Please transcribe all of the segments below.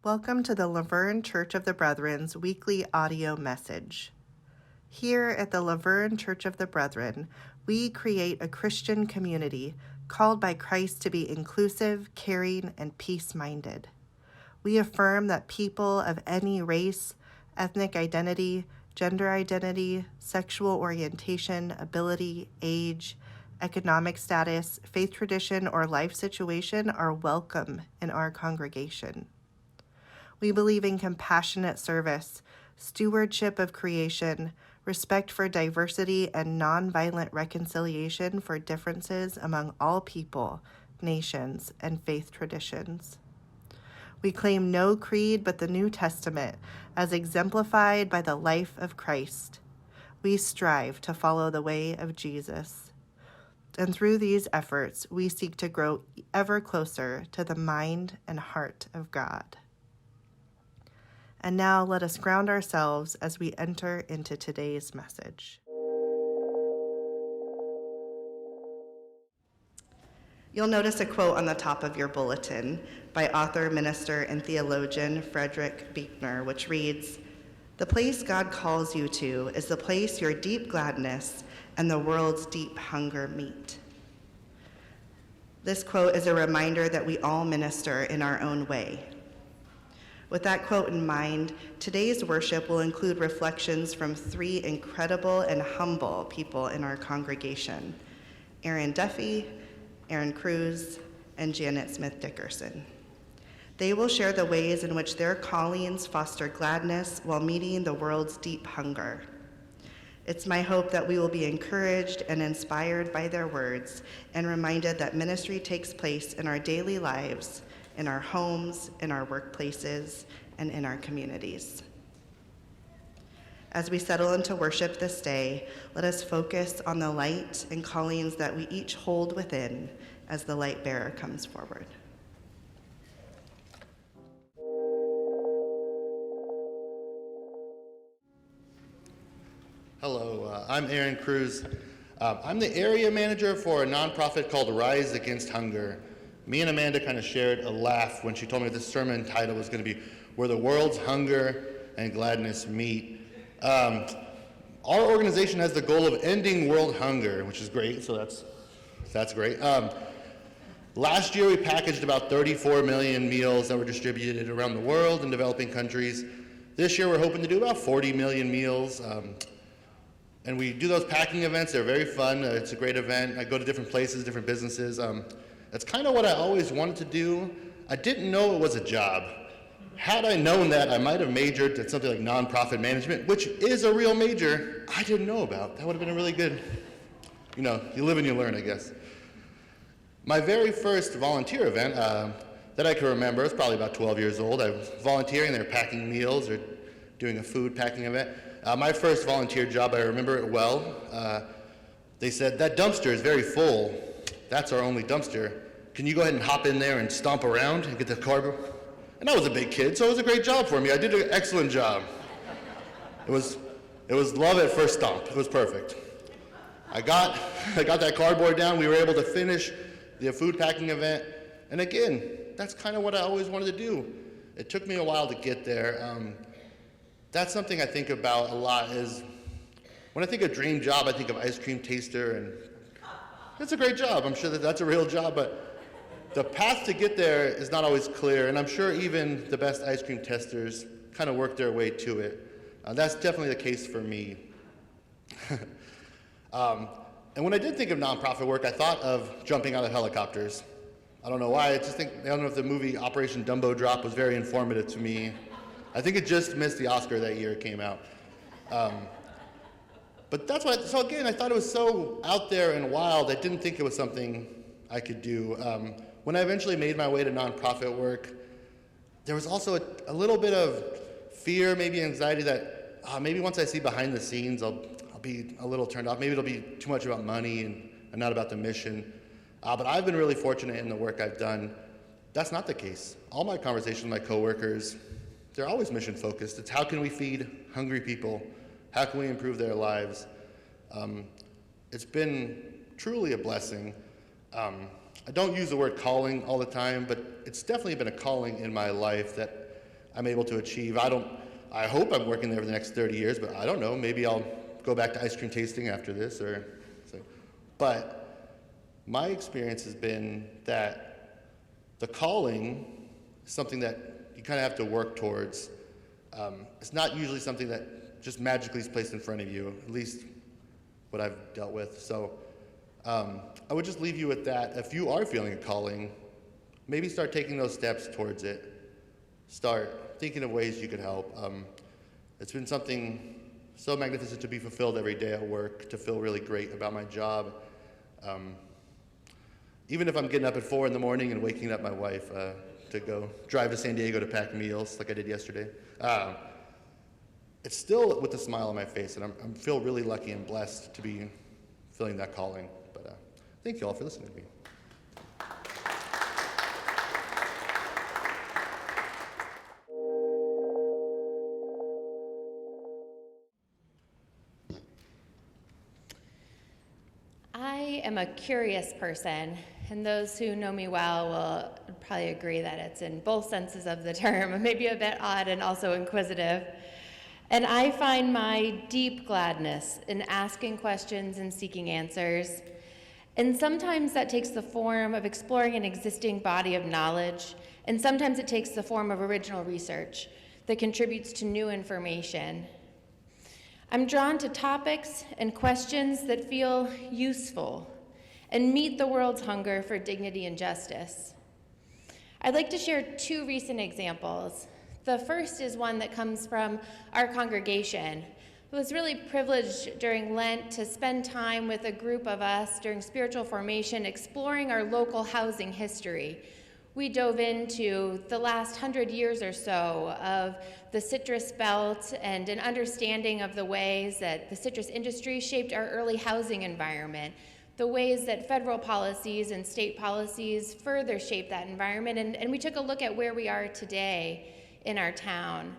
Welcome to the Laverne Church of the Brethren's weekly audio message. Here at the Laverne Church of the Brethren, we create a Christian community called by Christ to be inclusive, caring, and peace-minded. We affirm that people of any race, ethnic identity, gender identity, sexual orientation, ability, age, economic status, faith tradition, or life situation are welcome in our congregation. We believe in compassionate service, stewardship of creation, respect for diversity, and nonviolent reconciliation for differences among all people, nations, and faith traditions. We claim no creed but the New Testament as exemplified by the life of Christ. We strive to follow the way of Jesus. And through these efforts, we seek to grow ever closer to the mind and heart of God. And now let us ground ourselves as we enter into today's message. You'll notice a quote on the top of your bulletin by author, minister, and theologian Frederick Buechner, which reads, "The place God calls you to is the place your deep gladness and the world's deep hunger meet." This quote is a reminder that we all minister in our own way. With that quote in mind, today's worship will include reflections from three incredible and humble people in our congregation: Erin Duffy, Erin Cruse, and Janet Smith Dickerson. They will share the ways in which their callings foster gladness while meeting the world's deep hunger. It's my hope that we will be encouraged and inspired by their words and reminded that ministry takes place in our daily lives, in our homes, in our workplaces, and in our communities. As we settle into worship this day, let us focus on the light and callings that we each hold within as the light bearer comes forward. Hello, I'm Erin Cruse. I'm the area manager for a nonprofit called Rise Against Hunger. Me and Amanda kind of shared a laugh when she told me this sermon title was going to be Where the World's Hunger and Gladness Meet. Our organization has the goal of ending world hunger, which is great, so that's great. Last year we packaged about 34 million meals that were distributed around the world in developing countries. This year we're hoping to do about 40 million meals. And we do those packing events. They're very fun. It's a great event. I go to different places, different businesses. That's kind of what I always wanted to do. I didn't know it was a job. Had I known that, I might have majored at something like nonprofit management, which is a real major I didn't know about. That would have been a really good, you live and you learn, I guess. My very first volunteer event that I can remember is probably about 12 years old. I was volunteering. They were packing meals or doing a food packing event. My first volunteer job, I remember it well. They said, "That dumpster is very full. That's our only dumpster. Can you go ahead and hop in there and stomp around and get the cardboard?" And I was a big kid, so it was a great job for me. I did an excellent job. It was love at first stomp. It was perfect. I got that cardboard down. We were able to finish the food packing event. And again, that's kind of what I always wanted to do. It took me a while to get there. That's something I think about a lot is when I think of dream job, I think of ice cream taster, and it's a great job. I'm sure that's a real job, but the path to get there is not always clear, and I'm sure even the best ice cream testers kind of work their way to it. That's definitely the case for me. And when I did think of nonprofit work, I thought of jumping out of helicopters. I don't know why, I don't know if the movie Operation Dumbo Drop was very informative to me. I think it just missed the Oscar that year it came out. But that's why, so again, I thought it was so out there and wild, I didn't think it was something I could do. When I eventually made my way to nonprofit work, there was also a little bit of fear, maybe anxiety that maybe once I see behind the scenes, I'll be a little turned off. Maybe it'll be too much about money and not about the mission. But I've been really fortunate in the work I've done. That's not the case. All my conversations with my coworkers, they're always mission focused. It's how can we feed hungry people How can we improve their lives? It's been truly a blessing. I don't use the word calling all the time, but it's definitely been a calling in my life that I'm able to achieve. I hope I'm working there for the next 30 years, but I don't know. Maybe I'll go back to ice cream tasting after this or so. But my experience has been that the calling is something that you kind of have to work towards. It's not usually something that just magically is placed in front of you, at least what I've dealt with. So I would just leave you with that. If you are feeling a calling, maybe start taking those steps towards it. Start thinking of ways you could help. It's been something so magnificent to be fulfilled every day at work, to feel really great about my job. Even if I'm getting up at 4 in the morning and waking up my wife to go drive to San Diego to pack meals like I did yesterday. It's still with a smile on my face, and I feel really lucky and blessed to be feeling that calling. But thank you all for listening to me. I am a curious person, and those who know me well will probably agree that it's in both senses of the term, maybe a bit odd and also inquisitive. And I find my deep gladness in asking questions and seeking answers. And sometimes that takes the form of exploring an existing body of knowledge, and sometimes it takes the form of original research that contributes to new information. I'm drawn to topics and questions that feel useful and meet the world's hunger for dignity and justice. I'd like to share 2 recent examples. The first is one that comes from our congregation. I was really privileged during Lent to spend time with a group of us during spiritual formation exploring our local housing history. We dove into the last 100 years or so of the citrus belt and an understanding of the ways that the citrus industry shaped our early housing environment, the ways that federal policies and state policies further shape that environment, and we took a look at where we are today in our town.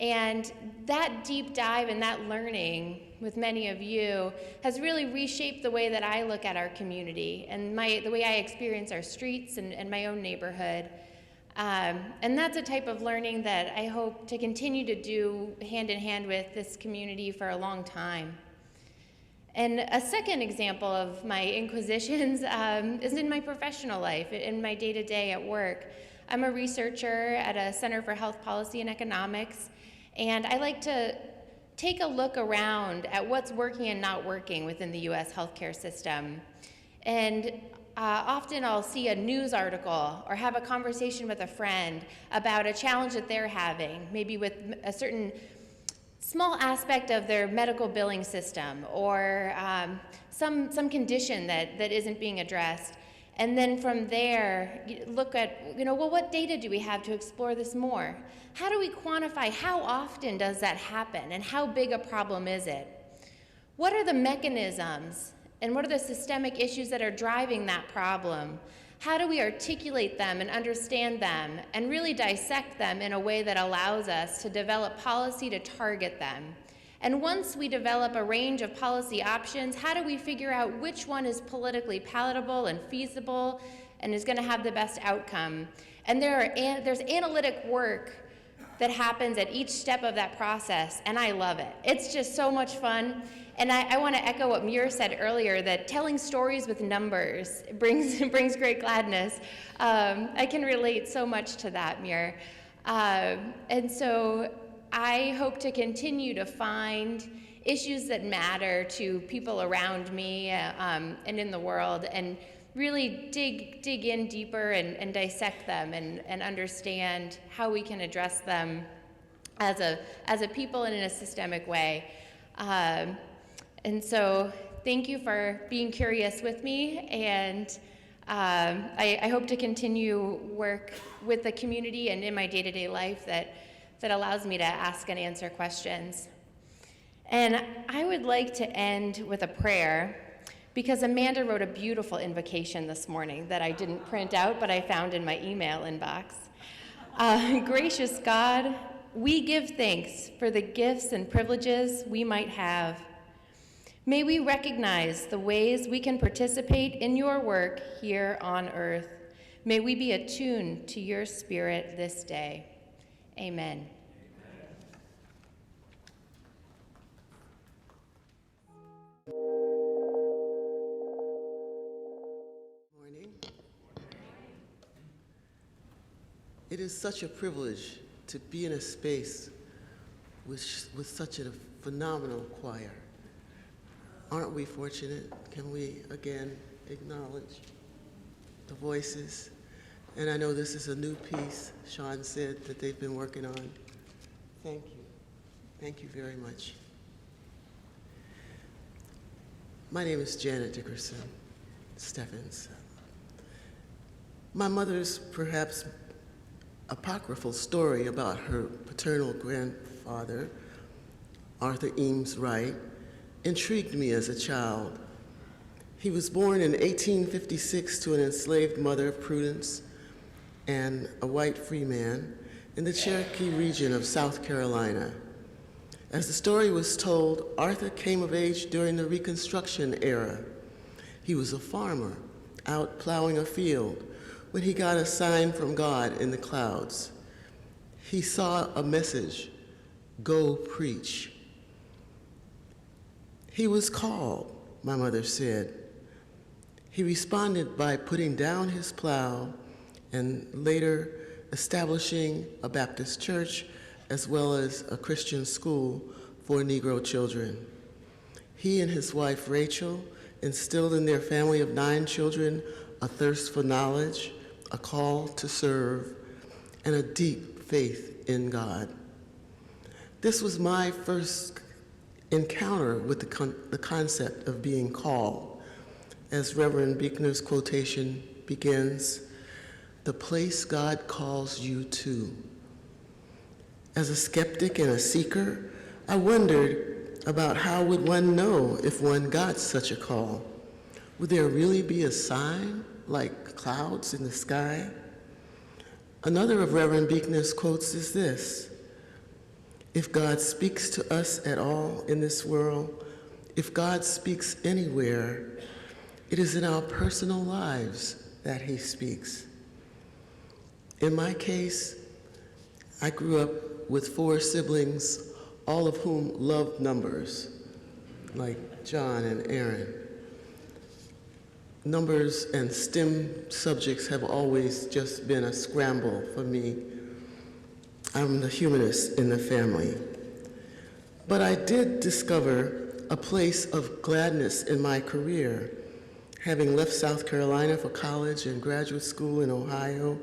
And that deep dive and that learning with many of you has really reshaped the way that I look at our community and the way I experience our streets and my own neighborhood. And that's a type of learning that I hope to continue to do hand in hand with this community for a long time. And a second example of my inquisitions is in my professional life, in my day-to-day at work. I'm a researcher at a Center for Health Policy and Economics, and I like to take a look around at what's working and not working within the U.S. healthcare system. And often I'll see a news article or have a conversation with a friend about a challenge that they're having, maybe with a certain small aspect of their medical billing system or some condition that isn't being addressed. And then from there, look at, well, what data do we have to explore this more? How do we quantify how often does that happen and how big a problem is it? What are the mechanisms and what are the systemic issues that are driving that problem? How do we articulate them and understand them and really dissect them in a way that allows us to develop policy to target them? And once we develop a range of policy options, how do we figure out which one is politically palatable and feasible and is going to have the best outcome? And there's analytic work that happens at each step of that process, and I love it. It's just so much fun. And I want to echo what Muir said earlier, that telling stories with numbers brings great gladness. I can relate so much to that, Muir. And so I hope to continue to find issues that matter to people around me and in the world, and really dig in deeper and dissect them and understand how we can address them as a people and in a systemic way. And so thank you for being curious with me, and I hope to continue work with the community and in my day-to-day life that allows me to ask and answer questions. And I would like to end with a prayer, because Amanda wrote a beautiful invocation this morning that I didn't print out, but I found in my email inbox. Gracious God, we give thanks for the gifts and privileges we might have. May we recognize the ways we can participate in your work here on earth. May we be attuned to your spirit this day. Amen. Morning. It is such a privilege to be in a space with such a phenomenal choir. Aren't we fortunate? Can we again acknowledge the voices? And I know this is a new piece, Sean said, that they've been working on. Thank you. Thank you very much. My name is Janet Dickerson Steffens. My mother's perhaps apocryphal story about her paternal grandfather, Arthur Eames Wright, intrigued me as a child. He was born in 1856 to an enslaved mother, Prudence, and a white free man in the Cherokee region of South Carolina. As the story was told, Arthur came of age during the Reconstruction era. He was a farmer out plowing a field when he got a sign from God in the clouds. He saw a message, "Go preach." He was called, my mother said. He responded by putting down his plow and later establishing a Baptist church as well as a Christian school for Negro children. He and his wife, Rachel, instilled in their family of 9 children a thirst for knowledge, a call to serve, and a deep faith in God. This was my first encounter with the concept of being called. As Reverend Buechner's quotation begins, "The place God calls you to." As a skeptic and a seeker, I wondered about how would one know if one got such a call. Would there really be a sign like clouds in the sky? Another of Reverend Buechner's quotes is this: "If God speaks to us at all in this world, if God speaks anywhere, it is in our personal lives that he speaks." In my case, I grew up with 4 siblings, all of whom loved numbers, like John and Erin. Numbers and STEM subjects have always just been a scramble for me. I'm the humanist in the family. But I did discover a place of gladness in my career. Having left South Carolina for college and graduate school in Ohio,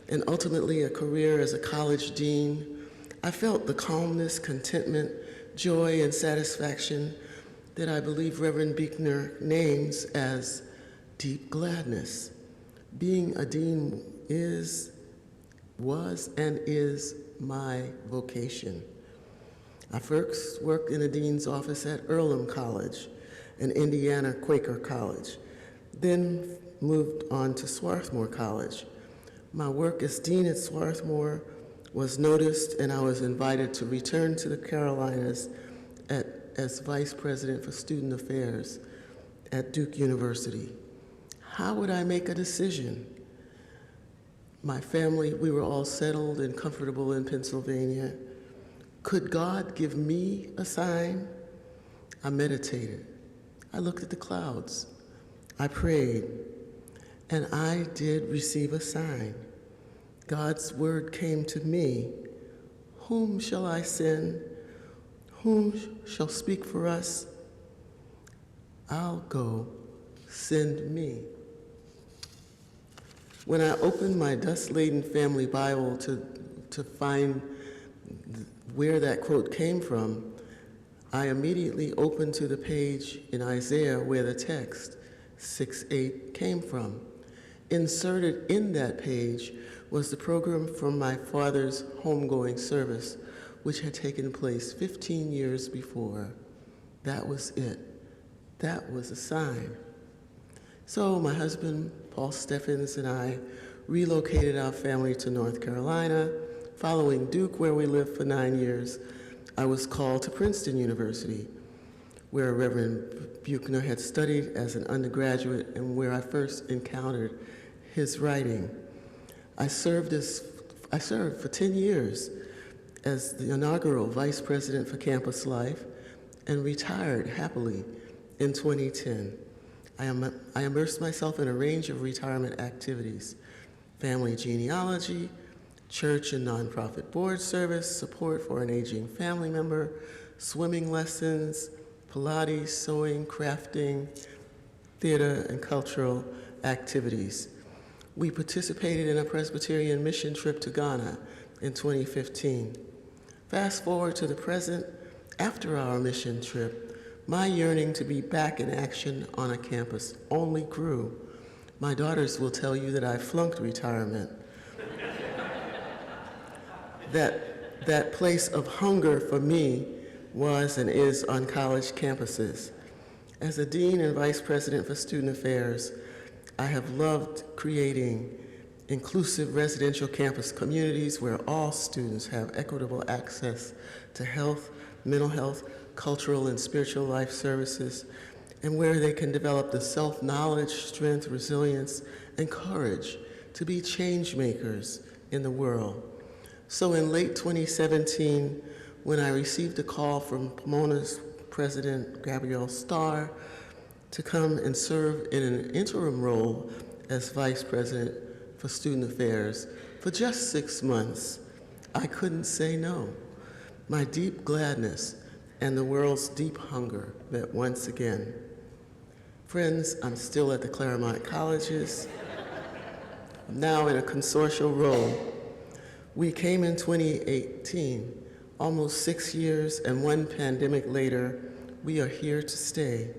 and ultimately a career as a college dean, I felt the calmness, contentment, joy, and satisfaction that I believe Reverend Buechner names as deep gladness. Being a dean was, and is my vocation. I first worked in a dean's office at Earlham College, an Indiana Quaker college, then moved on to Swarthmore College. My work as dean at Swarthmore was noticed, and I was invited to return to the Carolinas as vice president for student affairs at Duke University. How would I make a decision? My family, we were all settled and comfortable in Pennsylvania. Could God give me a sign? I meditated. I looked at the clouds. I prayed, and I did receive a sign. God's word came to me. Whom shall I send? Whom shall speak for us? I'll go. Send me. When I opened my dust-laden family Bible to find where that quote came from, I immediately opened to the page in Isaiah where the text 6:8 came from. Inserted in that page was the program from my father's homegoing service, which had taken place 15 years before. That was it. That was a sign. So my husband, Paul Steffens, and I relocated our family to North Carolina following Duke, where we lived for 9 years, I was called to Princeton University, where Reverend Buechner had studied as an undergraduate and where I first encountered his writing. I served for 10 years as the inaugural vice president for campus life and retired happily in 2010. I immersed myself in a range of retirement activities: family genealogy, church and nonprofit board service, support for an aging family member, swimming lessons, Pilates, sewing, crafting, theater, and cultural activities. We participated in a Presbyterian mission trip to Ghana in 2015. Fast forward to the present, after our mission trip, my yearning to be back in action on a campus only grew. My daughters will tell you that I flunked retirement. That place of hunger for me was and is on college campuses. As a dean and vice president for student affairs, I have loved creating inclusive residential campus communities where all students have equitable access to health, mental health, cultural and spiritual life services, and where they can develop the self-knowledge, strength, resilience, and courage to be change makers in the world. So in late 2017, when I received a call from Pomona's president, Gabrielle Starr, to come and serve in an interim role as vice president for student affairs for just 6 months, I couldn't say no. My deep gladness and the world's deep hunger met once again. Friends, I'm still at the Claremont Colleges, now in a consortial role. We came in 2018, almost 6 years and one pandemic later. We are here to stay.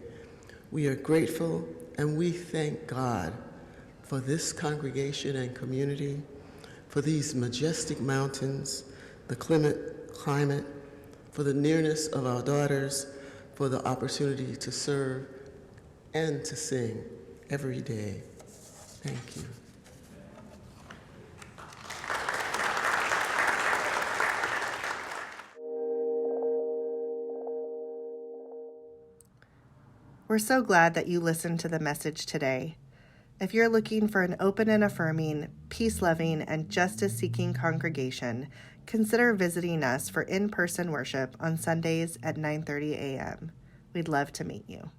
We are grateful and we thank God for this congregation and community, for these majestic mountains, the climate, for the nearness of our daughters, for the opportunity to serve and to sing every day. Thank you. We're so glad that you listened to the message today. If you're looking for an open and affirming, peace-loving, and justice-seeking congregation, consider visiting us for in-person worship on Sundays at 9:30 a.m. We'd love to meet you.